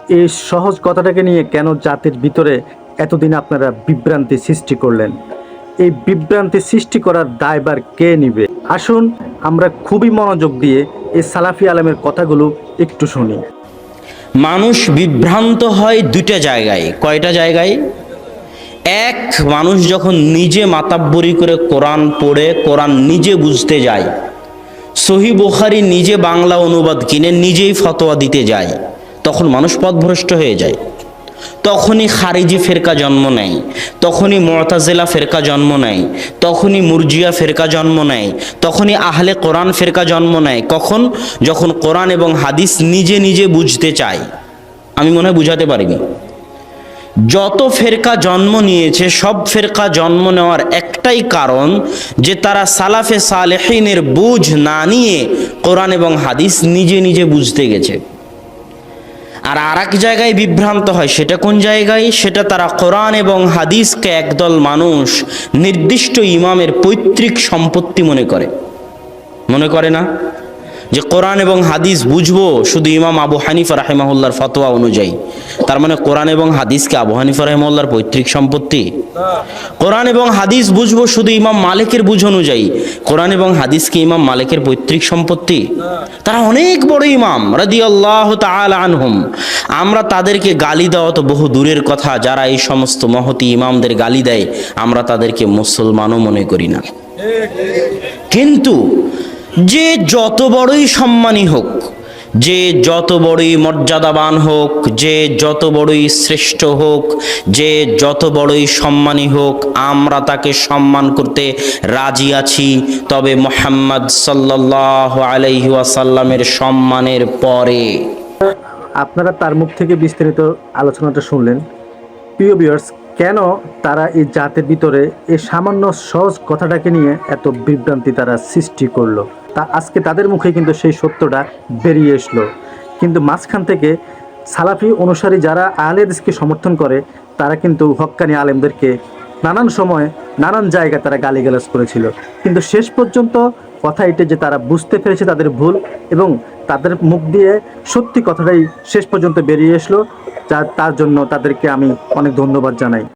এই সহজ কথাটাকে নিয়ে কেন জাতির ভিতরে এতদিন আপনারা বিভ্রান্তি সৃষ্টি করলেন? এই বিভ্রান্তি সৃষ্টি করার দায়ভার কে নিবে? আসুন আমরা খুবই মনোযোগ দিয়ে এই সালাফি আলেমের কথাগুলো একটু শুনি। মানুষ বিভ্রান্ত হয় দুইটা জায়গায়। কয়টা জায়গায়? এক, মানুষ যখন নিজে মাতাব্বরি করে কোরআন পড়ে কোরআন নিজে বুঝতে যায়, সহি বুখারী নিজে বাংলা অনুবাদ কিনে নিজেই ফতোয়া দিতে যায়, তখন মানুষ পথভ্রষ্ট হয়ে যায়। তখনই খারিজি ফেরকা জন্ম নেয়, তখনই মুতাজিলা ফেরকা জন্ম নেয়, তখনই মুরজিয়া ফেরকা জন্ম নেয়, তখনই আহলে কোরআন ফেরকা জন্ম নেয়। কখন? যখন কোরআন এবং হাদিস নিজে নিজে বুঝতে চায়। আমি মনে হয় বুঝাতে পারিনি। যত ফেরকা জন্ম নিয়েছে সব ফেরকা জন্ম নেওয়ার একটাই কারণ, যে তারা সালাফে সালেহিনের বুঝ না নিয়ে কোরআন এবং হাদিস নিজে নিজে বুঝতে গেছে। আর এক জায়গায় বিভ্রান্ত হয়, সেটা কোন জায়গায়? সেটা তারা কোরআন এবং হাদিসকে একদল মানুষ নির্দিষ্ট ইমামের পৈতৃক সম্পত্তি মনে করে না যে কোরআন এবং হাদিস বুঝবো শুধু ইমাম আবু হানিফা রাহিমাহুল্লাহর ফতোয়া অনুযায়ী। তার মানে কোরআন এবং হাদিসকে আবু হানিফা রাহিমাহুল্লাহর পৈতৃক সম্পত্তি? কোরআন এবং হাদিস বুঝবো শুধু ইমাম মালিকের বুঝ অনুযায়ী। কোরআন এবং হাদিসকে ইমাম মালিকের পৈতৃক সম্পত্তি? তারা অনেক বড় ইমাম রাদিয়াল্লাহু তাআলা আনহুম। আমরা তাদেরকে গালি দেওয়া তো বহু দূরের কথা, যারা এই সমস্ত মহতী ইমামদের গালি দেয় আমরা তাদেরকে মুসলমানও মনে করি না। কিন্তু যে যত বড়ই সম্মানী হোক, যে যত বড়ই মর্যাদাবান হোক, যে যত বড়ই শ্রেষ্ঠ হোক, যে যত বড়ই সম্মানী হোক, আমরা তাকে সম্মান করতে রাজি আছি, তবে মুহাম্মদ সাল্লাল্লাহু আলাইহি ওয়াসাল্লামের সম্মানের পরে। আপনারা তার মুখ থেকে বিস্তারিত আলোচনাটা শুনলেন। প্রিয় ভিউয়ার্স, কেন তারা এই জাতের ভিতরে এই সামান্য সহজ কথাটাকে নিয়ে এত বিভ্রান্তি তারা সৃষ্টি করলো, তা আজকে তাদের মুখে কিন্তু সেই সত্যটা বেরিয়ে আসলো। কিন্তু মাঝখান থেকে সালাফি অনুসারী যারা আহলে হাদিসকে সমর্থন করে, তারা কিন্তু হক্কানি আলেমদেরকে নানান সময় নানান জায়গায় তারা গালিগালাজ করেছিল। কিন্তু শেষ পর্যন্ত কথা এটা যে তারা বুঝতে পেরেছে তাদের ভুল, এবং তাদের মুখ দিয়ে সত্যি কথাটাই শেষ পর্যন্ত বেরিয়ে আসলো। তার জন্য তাদেরকে আমি অনেক ধন্যবাদ জানাই।